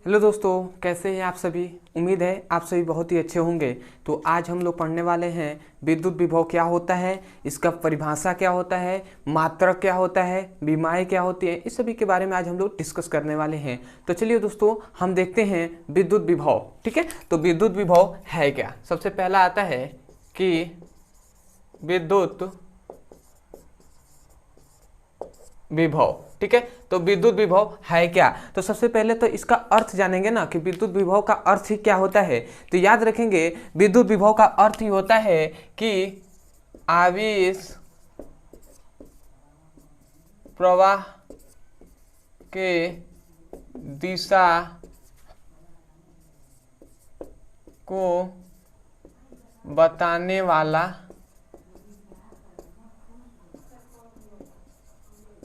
Hello दोस्तों, कैसे हैं आप सभी। उम्मीद है आप सभी बहुत ही अच्छे होंगे। तो आज हम लोग पढ़ने वाले हैं विद्युत विभव क्या होता है, इसका परिभाषा क्या होता है, मात्रक क्या होता है, विमाएँ क्या होती हैं, इस सभी के बारे में आज हम लोग डिस्कस करने वाले हैं। तो चलिए दोस्तों, हम देखते हैं विद्युत विभव। ठीक है, तो विद्युत विभव है क्या। सबसे पहला आता है कि विद्युत विभव। ठीक है, तो विद्युत विभव है क्या। तो सबसे पहले तो इसका अर्थ जानेंगे ना कि विद्युत विभव का अर्थ ही क्या होता है। तो याद रखेंगे, विद्युत विभव का अर्थ ही होता है कि आवेश प्रवाह के दिशा को बताने वाला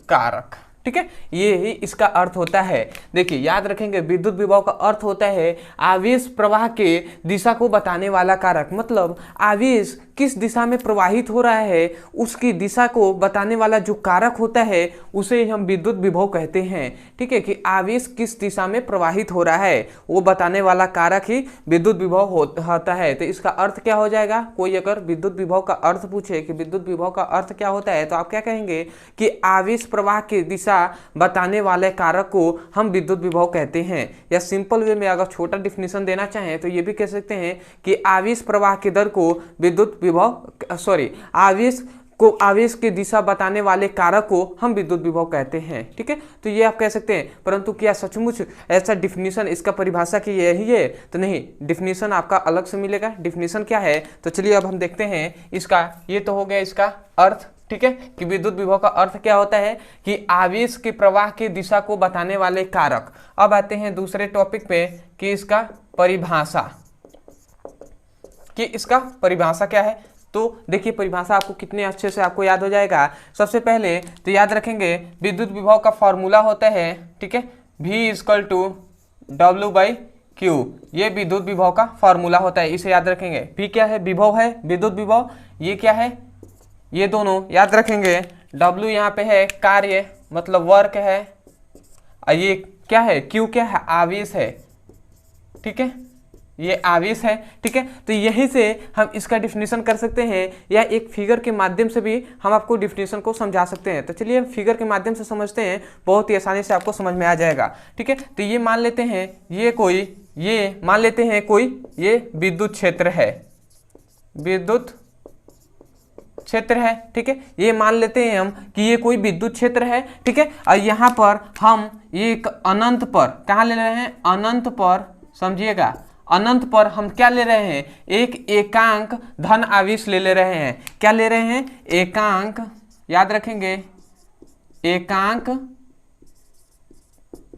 कारक। ठीक है, ये ही इसका अर्थ होता है। देखिए याद रखेंगे, विद्युत विभव का अर्थ होता है आवेश प्रवाह के दिशा को बताने वाला कारक। मतलब आवेश किस दिशा में प्रवाहित हो रहा है उसकी दिशा को बताने वाला जो कारक होता है उसे हम विद्युत विभव कहते हैं। ठीक है, कि आवेश किस दिशा में प्रवाहित हो रहा है वो बताने वाला कारक ही विद्युत विभव होता है। तो इसका अर्थ क्या हो जाएगा। कोई अगर विद्युत विभव का अर्थ पूछे कि विद्युत विभव का अर्थ क्या होता है, तो आप क्या कहेंगे कि आवेश प्रवाह की दिशा बताने वाले कारक को हम विद्युत विभव कहते हैं। या सिंपल वे में अगर छोटा डिफिनेशन देना चाहें तो ये भी कह सकते हैं कि आवेश प्रवाह की दर को विद्युत विभव आवेश की दिशा बताने वाले कारक को हम विद्युत विभव कहते हैं। ठीक है, तो ये आप कह सकते हैं, परंतु क्या सचमुच ऐसा डिफिनेशन इसका परिभाषा की यही है। तो नहीं, डिफिनेशन आपका अलग से मिलेगा। डिफिनेशन क्या है, तो चलिए अब हम देखते हैं इसका। ये तो हो गया इसका अर्थ। ठीक है, कि विद्युत विभव का अर्थ क्या होता है कि आवेश के प्रवाह की दिशा को बताने वाले कारक। अब आते हैं दूसरे टॉपिक पे कि इसका परिभाषा, कि इसका परिभाषा क्या है। तो देखिए, परिभाषा आपको कितने अच्छे से आपको याद हो जाएगा। सबसे पहले तो याद रखेंगे, विद्युत विभव का फॉर्मूला होता है, ठीक है, V=W/Q। ये विद्युत विभव का फॉर्मूला होता है, इसे याद रखेंगे। V क्या है, विभव है, विद्युत विभव। ये क्या है, ये दोनों याद रखेंगे। W यहाँ पे है कार्य, मतलब वर्क है। और ये क्या है, Q क्या है, आवेश है। ठीक है, ये आवेश है। ठीक है, तो यहीं से हम इसका डिफिनेशन कर सकते हैं, या एक फिगर के माध्यम से भी हम आपको डिफिनेशन को समझा सकते हैं। तो चलिए हम फिगर के माध्यम से समझते हैं, बहुत ही आसानी से आपको समझ में आ जाएगा। ठीक है, तो ये मान लेते हैं ये मान लेते हैं कोई ये विद्युत क्षेत्र है, विद्युत क्षेत्र है। ठीक है, ये मान लेते हैं हम कि ये कोई विद्युत क्षेत्र है। ठीक है, और यहाँ पर हम एक अनंत पर कहाँ ले रहे हैं, अनंत पर, समझिएगा, अनंत पर हम क्या ले रहे हैं, एक एकांक धन आवेश ले रहे हैं। क्या ले रहे हैं, एकांक, याद रखेंगे, एकांक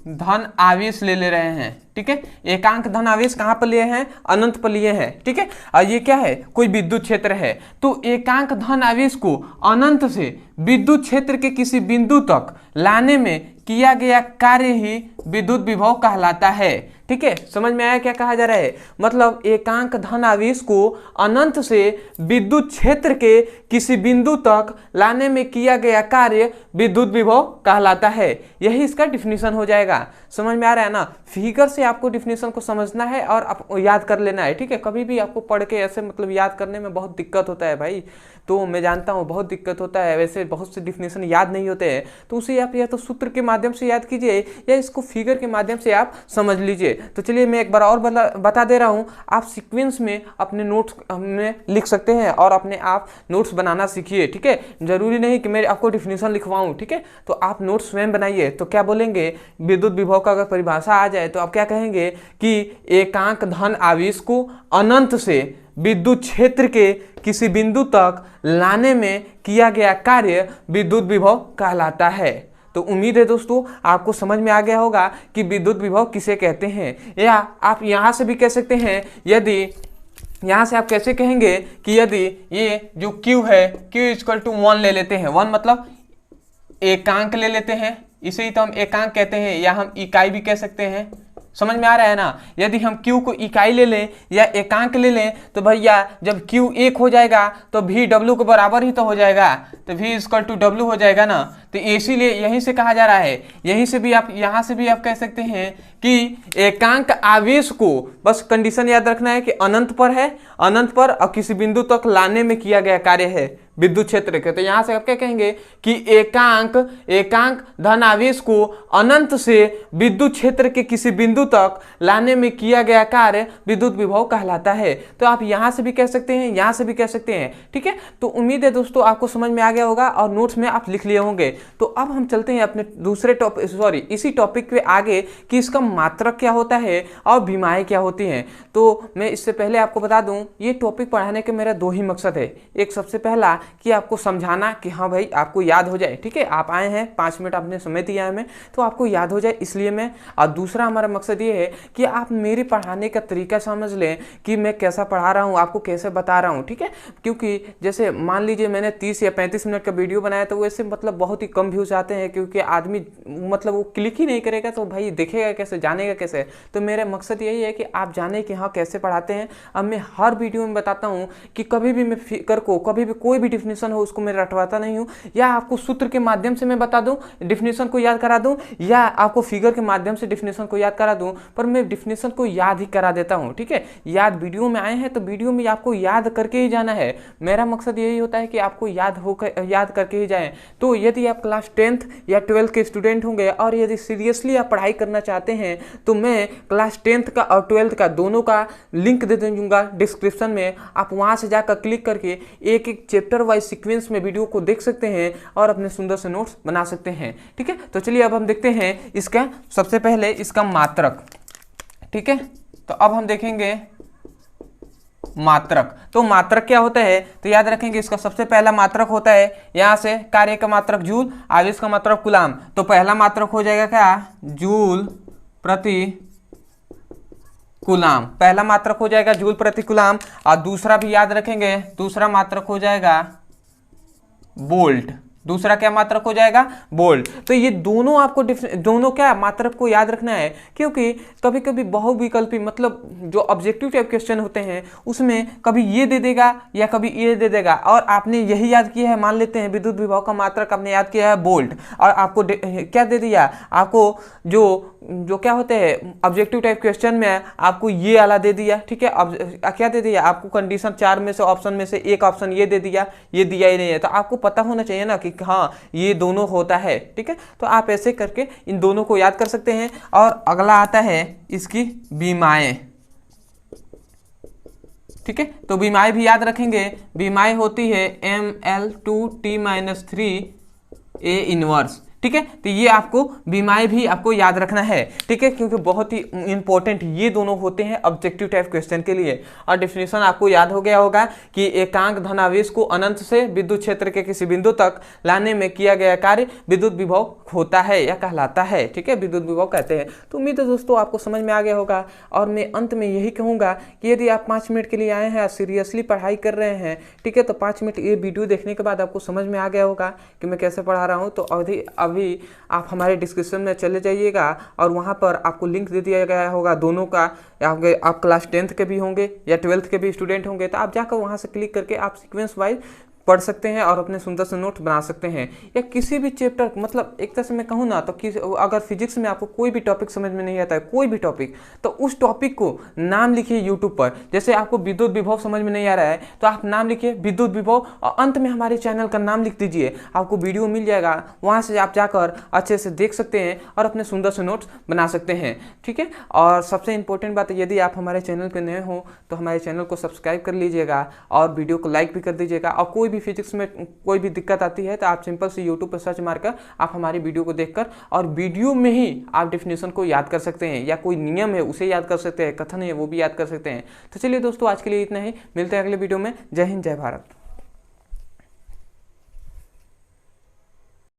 धन आवेश ले रहे हैं। ठीक है, एकांक धन आवेश कहां पर लिए हैं, अनंत पर लिए हैं। ठीक है, और ये क्या है, कोई विद्युत क्षेत्र है। तो एकांक धन आवेश को अनंत से विद्युत क्षेत्र के किसी बिंदु तक लाने में किया गया कार्य ही विद्युत विभव कहलाता है। ठीक है, समझ में आया क्या कहा जा रहा है। मतलब एकांक धन आवेश को अनंत से विद्युत क्षेत्र के किसी बिंदु तक लाने में किया गया कार्य विद्युत विभव कहलाता है। यही इसका डिफिनीशन हो जाएगा। समझ में आ रहा है ना। फिगर से आपको डिफिनीशन को समझना है और आप याद कर लेना है। ठीक है, कभी भी आपको पढ़ के ऐसे मतलब याद करने में बहुत दिक्कत होता है भाई, तो मैं जानता हूँ बहुत दिक्कत होता है। वैसे बहुत से डिफिनीशन याद नहीं होते हैं, तो उसे आप या तो सूत्र के माध्यम से याद कीजिए या इसको फिगर के माध्यम से आप समझ लीजिए। तो चलिए मैं एक बार और बता दे रहा हूँ, आप सीक्वेंस में अपने नोट्स में लिख सकते हैं और अपने आप नोट्स बनाना सीखिए। ठीक है, जरूरी नहीं कि मैं आपको डिफिनीशन लिखवाऊँ। ठीक है, तो आप नोट्स स्वयं बनाइए। तो क्या बोलेंगे, विद्युत विभव का अगर परिभाषा आ जाए तो आप क्या कहेंगे कि एकांक धन आवेश को अनंत से विद्युत क्षेत्र के किसी बिंदु तक लाने में किया गया कार्य विद्युत विभव कहलाता है। तो उम्मीद है दोस्तों आपको समझ में आ गया होगा कि विद्युत विभव किसे कहते हैं। या आप यहाँ से भी कह सकते हैं, यदि यहाँ से आप कैसे कहेंगे कि यदि ये जो Q है, Q=1 ले लेते हैं। 1 मतलब एकांक ले लेते हैं, इसे ही तो हम एकांक कहते हैं, या हम इकाई भी कह सकते हैं। समझ में आ रहा है ना। यदि हम q को इकाई ले लें या एकांक ले लें तो भैया जब q 1 हो जाएगा तो v w के बराबर ही तो हो जाएगा, तो v इक्वल टू w हो जाएगा ना। तो इसीलिए यहीं से कहा जा रहा है, यहीं से भी आप यहाँ से भी आप कह सकते हैं कि एकांक आवेश को बस कंडीशन याद रखना है कि अनंत पर है, अनंत पर और किसी बिंदु तक लाने में किया गया कार्य है विद्युत क्षेत्र के। तो यहां से आप क्या कहेंगे कि एकांक धन आवेश को अनंत से विद्युत क्षेत्र के किसी बिंदु तक लाने में किया गया कार्य विद्युत विभव कहलाता है। तो आप यहां से भी कह सकते हैं, यहां से भी कह सकते हैं, ठीक है। तो उम्मीद है दोस्तों आपको समझ में आ गया होगा और नोट्स में आप लिख लिए होंगे। तो अब हम चलते हैं अपने दूसरे टॉपिक इसी टॉपिक पे आगे कि इसका मात्रक क्या होता है और विमाएं क्या होती हैं। तो मैं इससे पहले आपको बता दूं, ये टॉपिक पढ़ाने के मेरा 2 ही मकसद है। एक सबसे पहला कि आपको समझाना कि हाँ भाई आपको याद हो जाए, ठीक है। आप आए हैं 5 मिनट आपने समय दिया है हमें, तो आपको याद हो जाए इसलिए मैं। और दूसरा हमारा मकसद ये है कि आप मेरे पढ़ाने का तरीका समझ लें कि मैं कैसा पढ़ा रहा हूँ, आपको कैसे बता रहा हूँ, ठीक है। क्योंकि जैसे मान लीजिए मैंने 30 या 35 मिनट का वीडियो बनाया तो वैसे मतलब बहुत ही कम व्यूज आते हैं, क्योंकि आदमी मतलब वो क्लिक ही नहीं करेगा तो भाई देखेगा कैसे, जानेगा कैसे। तो मेरा मकसद यही है कि आप जाने कि हाँ कैसे पढ़ाते हैं। अब मैं हर वीडियो में बताता हूँ कि कभी भी मैं फिगर को, कभी भी कोई भी डिफिनेशन हो उसको मैं रटवाता नहीं हूँ, या आपको सूत्र के माध्यम से मैं बता दूं, डिफिनेशन को याद करा दूं, या आपको फिगर के माध्यम से डिफिनेशन को याद करा दूं, पर मैं डिफिनेशन को याद ही करा देता हूं, ठीक है। याद वीडियो में आए हैं तो वीडियो में आपको याद करके ही जाना है। मेरा मकसद यही होता है कि आपको याद करके ही जाएं। तो यदि आप क्लास 10th या 12th के स्टूडेंट होंगे और यदि सीरियसली आप पढ़ाई करना चाहते हैं तो मैं क्लास 10th का और 12th का दोनों का लिंक दे दूंगा डिस्क्रिप्शन में। आप वहां से जाकर क्लिक करके एक एक चैप्टर वाइज सीक्वेंस में वीडियो को देख सकते हैं और अपने सुंदर से नोट्स बना सकते हैं, ठीक है। तो चलिए अब हम देखते हैं इसका सबसे पहले इसका मात्रक, ठीक है। तो अब हम देखेंगे मात्रक। तो मात्रक क्या होता है तो याद रखेंगे इसका सबसे पहला मात्रक होता है यहां से कार्य का मात्रक जूल, आवेश का मात्रक कूलाम। तो पहला मात्रक हो जाएगा क्या, जूल प्रति कूलाम। पहला मात्रक हो जाएगा जूल प्रति कूलाम। और दूसरा भी याद रखेंगे, दूसरा मात्रक हो जाएगा वोल्ट। दूसरा क्या मात्रक हो जाएगा, वोल्ट। तो ये दोनों आपको दोनों क्या मात्रक को याद रखना है, क्योंकि कभी कभी बहुविकल्पी मतलब जो ऑब्जेक्टिव टाइप क्वेश्चन होते हैं उसमें कभी ये दे देगा या कभी ये दे देगा, और आपने यही याद किया है, मान लेते हैं विद्युत विभव का मात्रक आपने याद किया है वोल्ट, और आपको क्या दे दिया, आपको जो क्या होते हैं ऑब्जेक्टिव टाइप क्वेश्चन में आपको ये वाला दे दिया, ठीक है। अब क्या दे दिया आपको, कंडीशन 4 में से ऑप्शन में से एक ऑप्शन ये दे दिया, ये दिया ही नहीं है। तो आपको पता होना चाहिए ना कि हाँ ये दोनों होता है, ठीक है। तो आप ऐसे करके इन दोनों को याद कर सकते हैं। और अगला आता है इसकी विमाएं, ठीक है। तो विमाएं भी याद रखेंगे। विमाएं होती है ml2t-3 a इनवर्स, ठीक है। तो ये आपको विमाएं भी आपको याद रखना है, ठीक है, क्योंकि बहुत ही इंपॉर्टेंट ये दोनों होते हैं ऑब्जेक्टिव टाइप क्वेश्चन के लिए। और डेफिनेशन आपको याद हो गया होगा कि एकांक धनावेश को अनंत से विद्युत क्षेत्र के किसी बिंदु तक लाने में किया गया कार्य विद्युत विभव होता है या कहलाता है, ठीक है, विद्युत विभव कहते हैं। तो उम्मीद है दोस्तों आपको समझ में आ गया होगा। और मैं अंत में यही कहूँगा कि यदि आप 5 मिनट के लिए आए हैं, सीरियसली पढ़ाई कर रहे हैं, ठीक है, तो 5 मिनट ये वीडियो देखने के बाद आपको समझ में आ गया होगा कि मैं कैसे पढ़ा रहा हूँ। तो अभी आप हमारे डिस्क्रिप्शन में चले जाइएगा और वहाँ पर आपको लिंक दे दिया गया होगा दोनों का। आप क्लास 10th के भी होंगे या 12th के भी स्टूडेंट होंगे, तो आप जाकर वहाँ से क्लिक करके आप सीक्वेंस वाइज पढ़ सकते हैं और अपने सुंदर से नोट बना सकते हैं। या किसी भी चैप्टर, मतलब एक तरह से मैं कहूँ ना तो अगर फिजिक्स में आपको कोई भी टॉपिक समझ में नहीं आता है, कोई भी टॉपिक, तो उस टॉपिक को नाम लिखिए यूट्यूब पर। जैसे आपको विद्युत विभव समझ में नहीं आ रहा है तो आप नाम लिखिए विद्युत विभव और अंत में हमारे चैनल का नाम लिख दीजिए, आपको वीडियो मिल जाएगा। वहाँ से आप जाकर अच्छे से देख सकते हैं और अपने सुंदर से नोट्स बना सकते हैं, ठीक है। और सबसे इंपॉर्टेंट बात है, यदि आप हमारे चैनल पर नए हो तो हमारे चैनल को सब्सक्राइब कर लीजिएगा और वीडियो को लाइक भी कर दीजिएगा। और कोई भी फिजिक्स में कोई भी दिक्कत आती है तो आप सिंपल से यूट्यूब पर सर्च मारकर आप हमारी वीडियो को देखकर और वीडियो में ही आप डेफिनेशन को याद कर सकते हैं, या कोई नियम है उसे याद कर सकते हैं, कथन है वो भी याद कर सकते हैं। तो चलिए दोस्तों आज के लिए इतना ही, मिलते हैं अगले वीडियो में। जय हिंद, जय भारत।